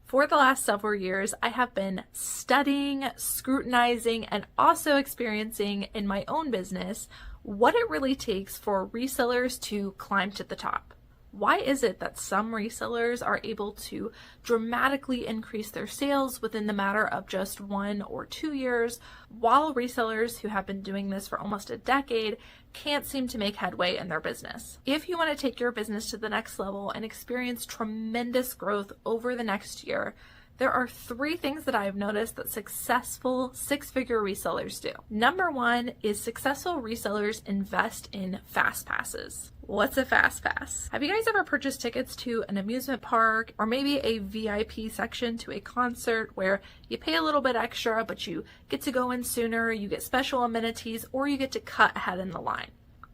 For the last several years, I have been studying, scrutinizing, and also experiencing in my own business what it really takes for resellers to climb to the top. Why is it that some resellers are able to dramatically increase their sales within the matter of just 1 or 2 years, while resellers who have been doing this for almost a decade can't seem to make headway in their business? If you want to take your business to the next level and experience tremendous growth over the next year, there are 3 things that I've noticed that successful 6-figure resellers do. Number 1 is successful resellers invest in fast passes. What's a fast pass? Have you guys ever purchased tickets to an amusement park or maybe a VIP section to a concert where you pay a little bit extra, but you get to go in sooner, you get special amenities, or you get to cut ahead in the line?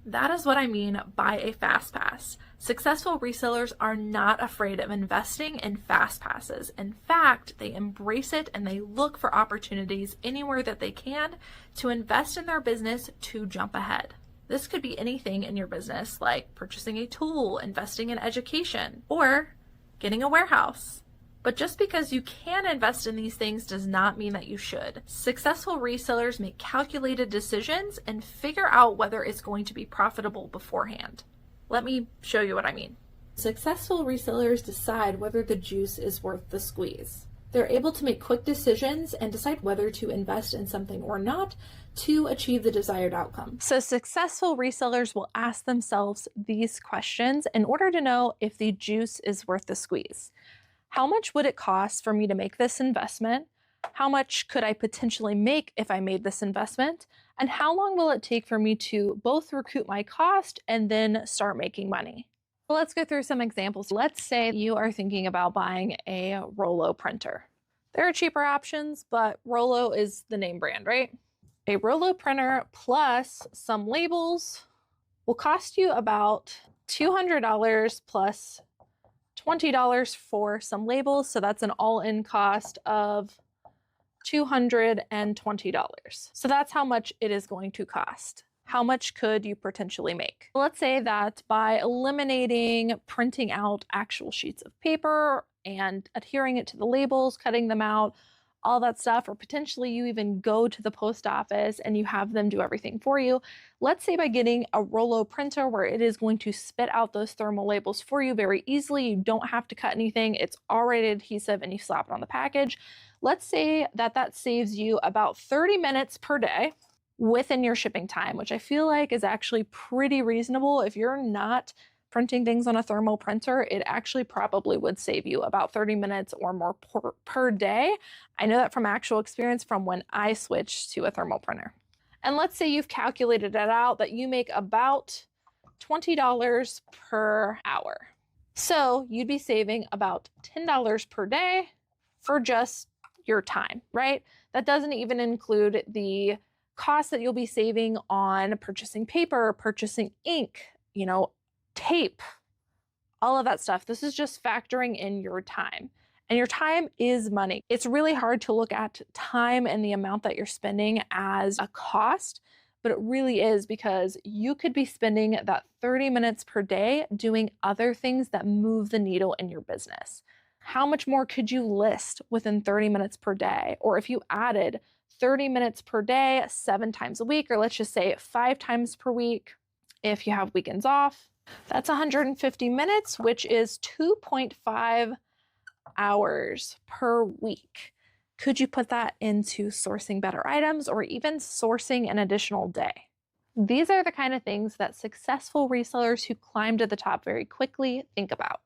That is what I mean by a fast pass. Successful resellers are not afraid of investing in fast passes. In fact, they embrace it and they look for opportunities anywhere that they can to invest in their business to jump ahead. This could be anything in your business, like purchasing a tool, investing in education, or getting a warehouse. But just because you can invest in these things does not mean that you should. Successful resellers make calculated decisions and figure out whether it's going to be profitable beforehand. Let me show you what I mean. Successful resellers decide whether the juice is worth the squeeze. They're able to make quick decisions and decide whether to invest in something or not to achieve the desired outcome. So successful resellers will ask themselves these questions in order to know if the juice is worth the squeeze. How much would it cost for me to make this investment? How much could I potentially make if I made this investment? And how long will it take for me to both recoup my cost and then start making money? Well, let's go through some examples. Let's say you are thinking about buying a Rollo printer. There are cheaper options, but Rollo is the name brand, right? A Rollo printer plus some labels will cost you about $200 plus $20 for some labels. So that's an all-in cost of $220. So that's how much it is going to cost. How much could you potentially make? Let's say that by eliminating printing out actual sheets of paper and adhering it to the labels, cutting them out, all that stuff, or potentially you even go to the post office and you have them do everything for you. Let's say by getting a Rollo printer where it is going to spit out those thermal labels for you very easily, you don't have to cut anything, it's already adhesive and you slap it on the package. Let's say that that saves you about 30 minutes per day within your shipping time, which I feel like is actually pretty reasonable. If you're not printing things on a thermal printer, it actually probably would save you about 30 minutes or more per day. I know that from actual experience from when I switched to a thermal printer. And let's say you've calculated it out that you make about $20 per hour. So you'd be saving about $10 per day for just your time, right? That doesn't even include the costs that you'll be saving on purchasing paper, purchasing ink, tape, all of that stuff. This is just factoring in your time. And your time is money. It's really hard to look at time and the amount that you're spending as a cost, but it really is, because you could be spending that 30 minutes per day doing other things that move the needle in your business. How much more could you list within 30 minutes per day? Or if you added 30 minutes per day, 7 times a week, or let's just say 5 times per week, if you have weekends off, that's 150 minutes, which is 2.5 hours per week. Could you put that into sourcing better items or even sourcing an additional day? These are the kind of things that successful resellers who climb to the top very quickly think about.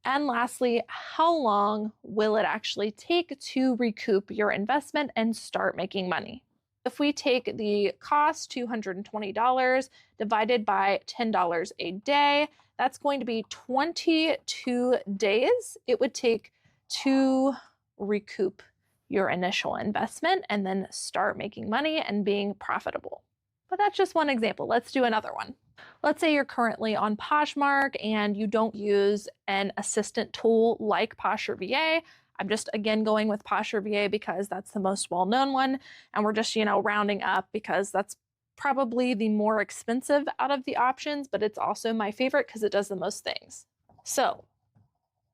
And lastly, how long will it actually take to recoup your investment and start making money? If we take the cost, $220, divided by $10 a day, that's going to be 22 days it would take to recoup your initial investment and then start making money and being profitable. But that's just one example. Let's do another one. Let's say you're currently on Poshmark and you don't use an assistant tool like Posture VA. I'm just, again, going with Posture VA because that's the most well-known one. And we're just, rounding up because that's probably the more expensive out of the options, but it's also my favorite because it does the most things. So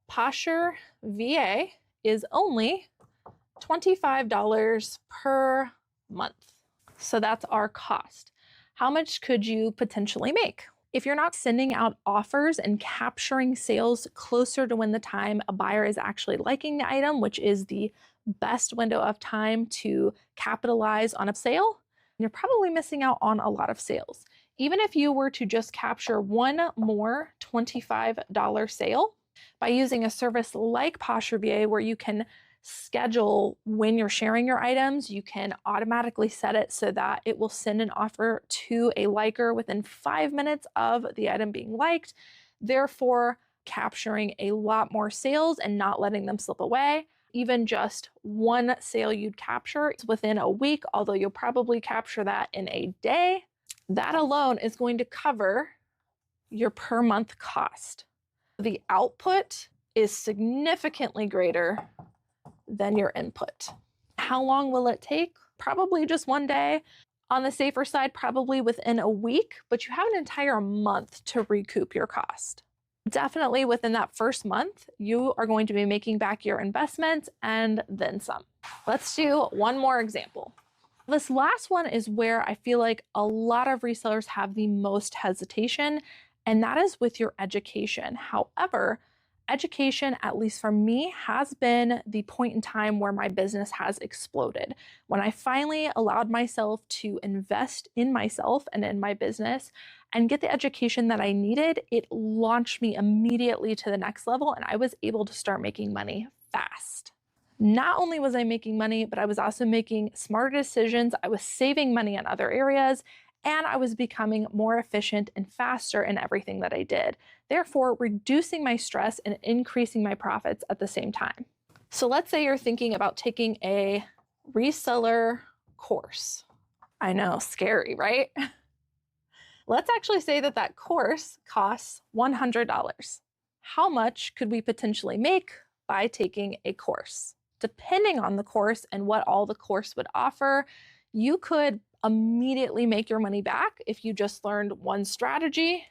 Posture VA is only $25 per month. So that's our cost. How much could you potentially make? If you're not sending out offers and capturing sales closer to when the time a buyer is actually liking the item, which is the best window of time to capitalize on a sale, you're probably missing out on a lot of sales. Even if you were to just capture one more $25 sale by using a service like Posh Review, where you can schedule when you're sharing your items, you can automatically set it so that it will send an offer to a liker within 5 minutes of the item being liked, therefore capturing a lot more sales and not letting them slip away. Even just one sale you'd capture within a week, although you'll probably capture that in a day, that alone is going to cover your per month cost. The output is significantly greater than your input. How long will it take? Probably just one day. On the safer side, probably within a week, but you have an entire month to recoup your cost. Definitely within that first month, you are going to be making back your investment and then some. Let's do one more example. This last one is where I feel like a lot of resellers have the most hesitation, and that is with your education. However, education, at least for me, has been the point in time where my business has exploded. When I finally allowed myself to invest in myself and in my business and get the education that I needed, it launched me immediately to the next level, and I was able to start making money fast. Not only was I making money, but I was also making smarter decisions. I was saving money in other areas, and I was becoming more efficient and faster in everything that I did, therefore reducing my stress and increasing my profits at the same time. So let's say you're thinking about taking a reseller course. I know, scary, right? Let's actually say that that course costs $100. How much could we potentially make by taking a course? Depending on the course and what all the course would offer, you could immediately make your money back if you just learned one strategy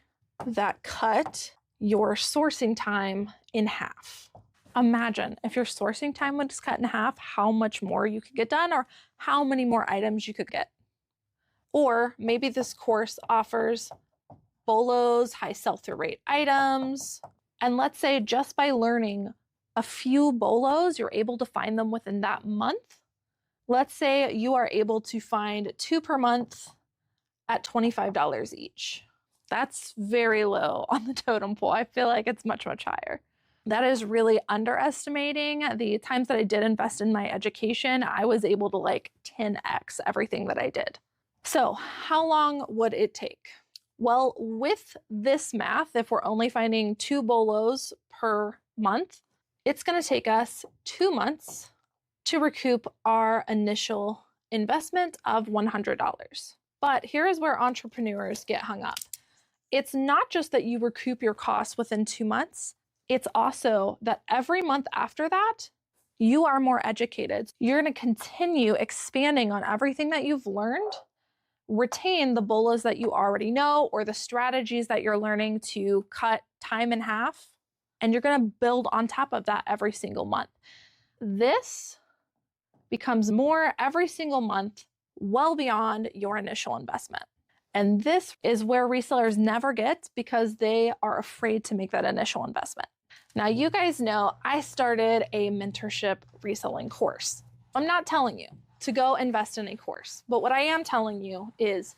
that cut your sourcing time in half. Imagine if your sourcing time was cut in half, how much more you could get done or how many more items you could get. Or maybe this course offers bolos, high sell-through rate items. And let's say just by learning a few bolos, you're able to find them within that month. Let's say you are able to find 2 per month at $25 each. That's very low on the totem pole. I feel like it's much, much higher. That is really underestimating the times that I did invest in my education. I was able to like 10x everything that I did. So how long would it take? Well, with this math, if we're only finding 2 bolos per month, it's going to take us 2 months to recoup our initial investment of $100. But here is where entrepreneurs get hung up. It's not just that you recoup your costs within 2 months. It's also that every month after that, you are more educated. You're going to continue expanding on everything that you've learned, retain the bolos that you already know or the strategies that you're learning to cut time in half, and you're going to build on top of that every single month. This becomes more every single month, well beyond your initial investment. And this is where resellers never get because they are afraid to make that initial investment. Now, you guys know I started a mentorship reselling course. I'm not telling you to go invest in a course, but what I am telling you is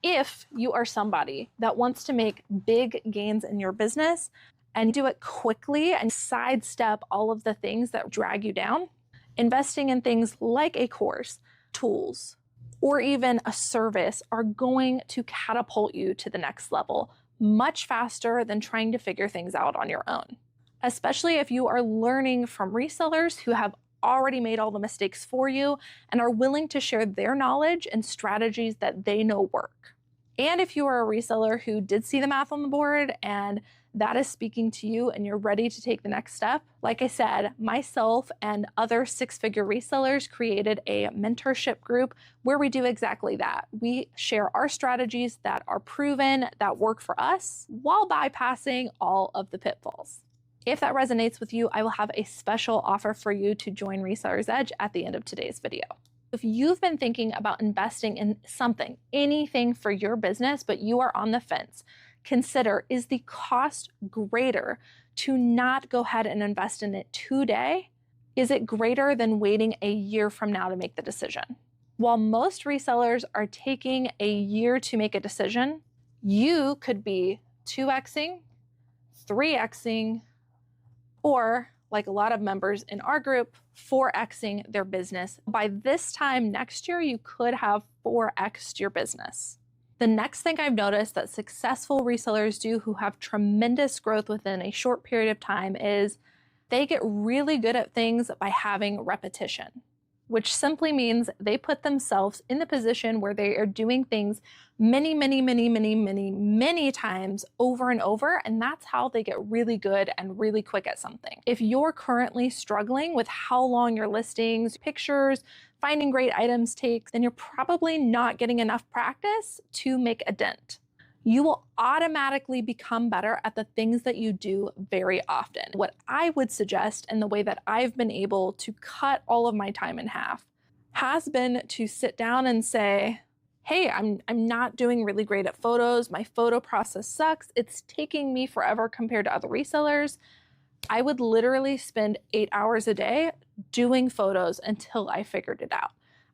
if you are somebody that wants to make big gains in your business and do it quickly and sidestep all of the things that drag you down, investing in things like a course, tools, or even a service are going to catapult you to the next level much faster than trying to figure things out on your own. Especially if you are learning from resellers who have already made all the mistakes for you and are willing to share their knowledge and strategies that they know work. And if you are a reseller who did see the math on the board and that is speaking to you and you're ready to take the next step, like I said, myself and other 6-figure resellers created a mentorship group where we do exactly that. We share our strategies that are proven, that work for us, while bypassing all of the pitfalls. If that resonates with you, I will have a special offer for you to join Resellers Edge at the end of today's video. If you've been thinking about investing in something, anything for your business, but you are on the fence, consider, is the cost greater to not go ahead and invest in it today? Is it greater than waiting a year from now to make the decision? While most resellers are taking a year to make a decision, you could be 2xing, 3xing, or like a lot of members in our group, 4xing their business. By this time next year, you could have 4x'd your business. The next thing I've noticed that successful resellers do who have tremendous growth within a short period of time is they get really good at things by having repetition, which simply means they put themselves in the position where they are doing things many times over and over, and that's how they get really good and really quick at something. If you're currently struggling with how long your listings, pictures, finding great items take, then you're probably not getting enough practice to make a dent. You will automatically become better at the things that you do very often. What I would suggest, and the way that I've been able to cut all of my time in half, has been to sit down and say, hey, I'm not doing really great at photos. My photo process sucks. It's taking me forever compared to other resellers. I would literally spend 8 hours a day doing photos until I figured it out.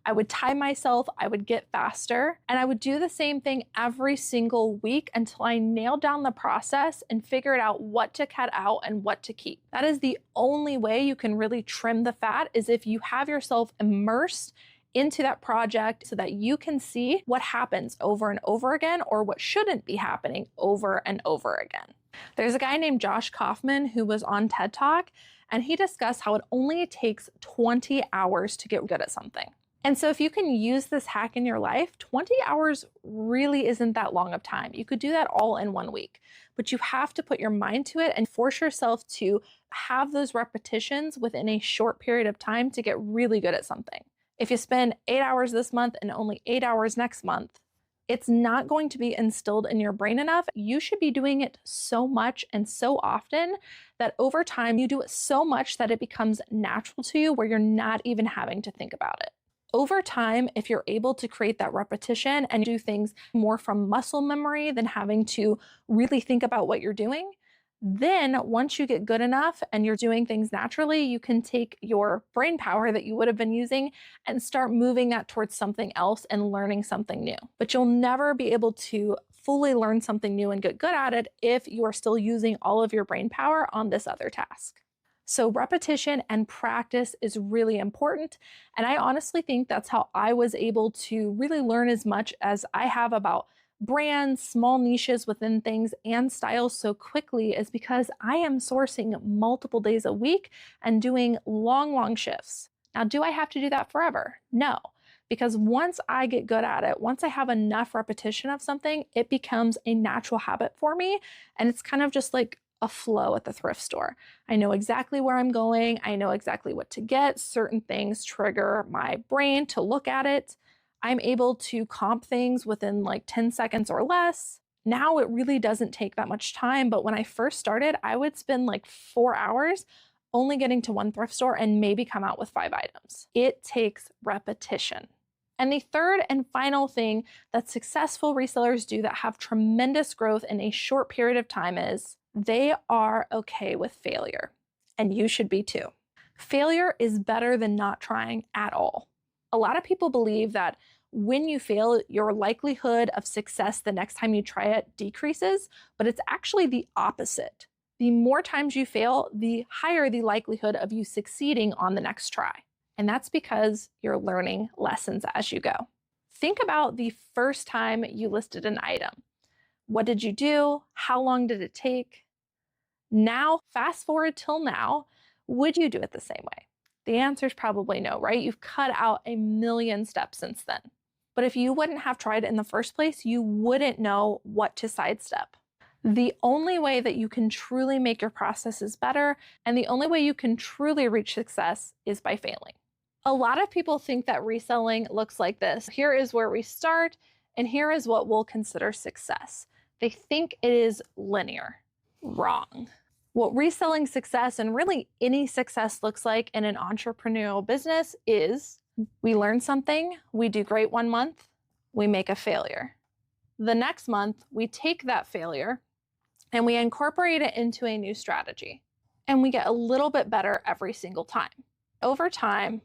I would time myself, I would get faster, and I would do the same thing every single week until I nailed down the process and figured out what to cut out and what to keep. That is the only way you can really trim the fat, is if you have yourself immersed into that project so that you can see what happens over and over again, or what shouldn't be happening over and over again. There's a guy named Josh Kaufman who was on TED Talk, and he discussed how it only takes 20 hours to get good at something. And so if you can use this hack in your life, 20 hours really isn't that long of time. You could do that all in 1 week, but you have to put your mind to it and force yourself to have those repetitions within a short period of time to get really good at something. If you spend 8 hours this month and only 8 hours next month, it's not going to be instilled in your brain enough. You should be doing it so much and so often that over time you do it so much that it becomes natural to you, where you're not even having to think about it. Over time, if you're able to create that repetition and do things more from muscle memory than having to really think about what you're doing, then once you get good enough and you're doing things naturally, you can take your brain power that you would have been using and start moving that towards something else and learning something new. But you'll never be able to fully learn something new and get good at it if you are still using all of your brain power on this other task. So repetition and practice is really important. And I honestly think that's how I was able to really learn as much as I have about brands, small niches within things, and styles so quickly, is because I am sourcing multiple days a week and doing long shifts. Now, do I have to do that forever? No, because once I get good at it, once I have enough repetition of something, it becomes a natural habit for me. And it's kind of just like a flow at the thrift store. I know exactly where I'm going. I know exactly what to get. Certain things trigger my brain to look at it. I'm able to comp things within like 10 seconds or less. Now it really doesn't take that much time, but when I first started, I would spend like 4 hours only getting to one thrift store and maybe come out with 5 items. It takes repetition. And the third and final thing that successful resellers do that have tremendous growth in a short period of time is they are okay with failure. And you should be too. Failure is better than not trying at all. A lot of people believe that when you fail, your likelihood of success the next time you try it decreases, but it's actually the opposite. The more times you fail, the higher the likelihood of you succeeding on the next try. And that's because you're learning lessons as you go. Think about the first time you listed an item. What did you do? How long did it take? Now, fast forward till now, would you do it the same way? The answer is probably no, right? You've cut out a million steps since then. But if you wouldn't have tried it in the first place, you wouldn't know what to sidestep. The only way that you can truly make your processes better, and the only way you can truly reach success, is by failing. A lot of people think that reselling looks like this. Here is where we start, and here is what we'll consider success. They think it is linear. Wrong. What reselling success and really any success looks like in an entrepreneurial business is we learn something, we do great 1 month, we make a failure. The next month, we take that failure and we incorporate it into a new strategy. And we get a little bit better every single time. Over time,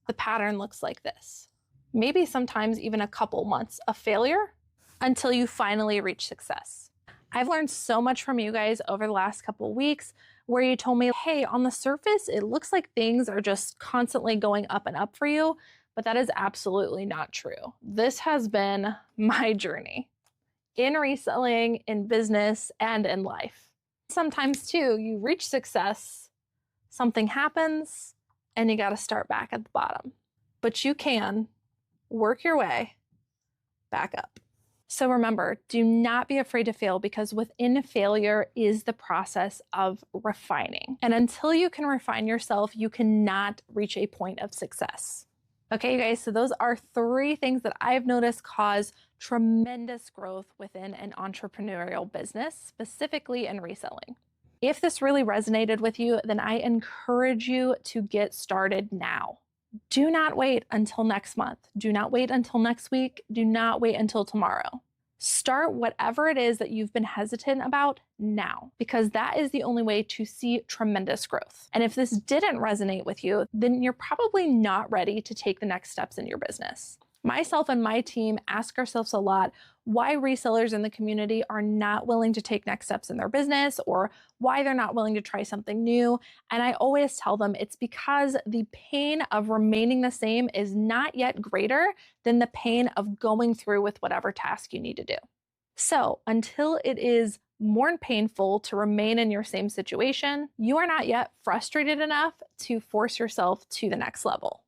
the pattern looks like this. Maybe sometimes even a couple months of failure until you finally reach success. I've learned so much from you guys over the last couple weeks where you told me, hey, on the surface, it looks like things are just constantly going up and up for you, but that is absolutely not true. This has been my journey in reselling, in business, and in life. Sometimes too, you reach success, something happens, and you got to start back at the bottom. But you can work your way back up. So remember, do not be afraid to fail, because within failure is the process of refining. And until you can refine yourself, you cannot reach a point of success. Okay, you guys, so those are 3 things that I've noticed cause tremendous growth within an entrepreneurial business, specifically in reselling. If this really resonated with you, then I encourage you to get started now. Do not wait until next month. Do not wait until next week. Do not wait until tomorrow. Start whatever it is that you've been hesitant about now, because that is the only way to see tremendous growth. And if this didn't resonate with you, then you're probably not ready to take the next steps in your business. Myself and my team ask ourselves a lot why resellers in the community are not willing to take next steps in their business, or why they're not willing to try something new. And I always tell them it's because the pain of remaining the same is not yet greater than the pain of going through with whatever task you need to do. So until it is more painful to remain in your same situation, you are not yet frustrated enough to force yourself to the next level.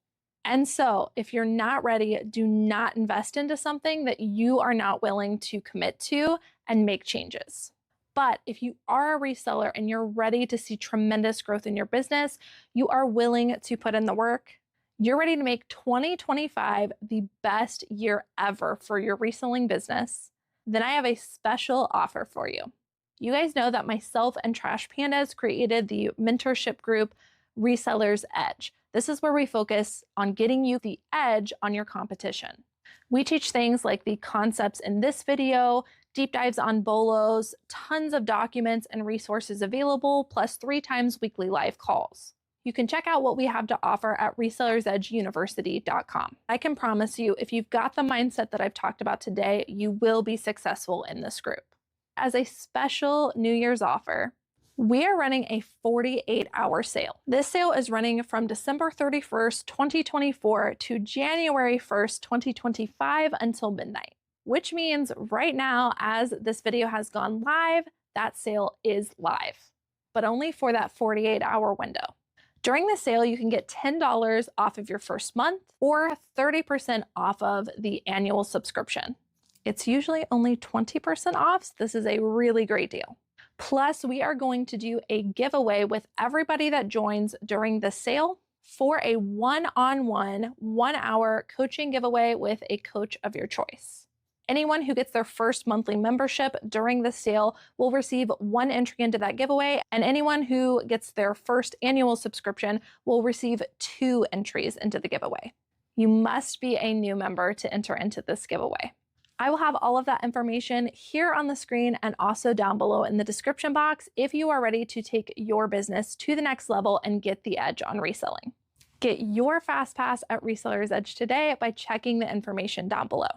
And so if you're not ready, do not invest into something that you are not willing to commit to and make changes. But if you are a reseller and you're ready to see tremendous growth in your business, you are willing to put in the work, you're ready to make 2025 the best year ever for your reselling business, then I have a special offer for you. You guys know that myself and Trash Pandas created the mentorship group Resellers Edge. This is where we focus on getting you the edge on your competition. We teach things like the concepts in this video, deep dives on bolos, tons of documents and resources available, plus 3 times weekly live calls. You can check out what we have to offer at resellersedgeuniversity.com. I can promise you, if you've got the mindset that I've talked about today, you will be successful in this group. As a special New Year's offer, we are running a 48-hour sale. This sale is running from December 31st, 2024 to January 1st, 2025 until midnight, which means right now, as this video has gone live, that sale is live, but only for that 48-hour window. During the sale, you can get $10 off of your first month or 30% off of the annual subscription. It's usually only 20% off, so this is a really great deal. Plus, we are going to do a giveaway with everybody that joins during the sale for a one-on-one, 1-hour coaching giveaway with a coach of your choice. Anyone who gets their first monthly membership during the sale will receive 1 entry into that giveaway, and anyone who gets their first annual subscription will receive 2 entries into the giveaway. You must be a new member to enter into this giveaway. I will have all of that information here on the screen and also down below in the description box if you are ready to take your business to the next level and get the edge on reselling. Get your fast pass at Resellers Edge today by checking the information down below.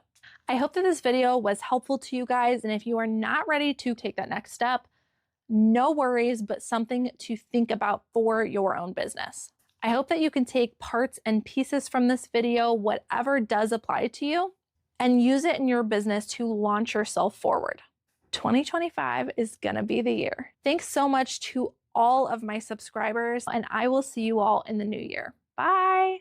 I hope that this video was helpful to you guys, and if you are not ready to take that next step, no worries, but something to think about for your own business. I hope that you can take parts and pieces from this video, whatever does apply to you, and use it in your business to launch yourself forward. 2025 is gonna be the year. Thanks so much to all of my subscribers, and I will see you all in the new year. Bye.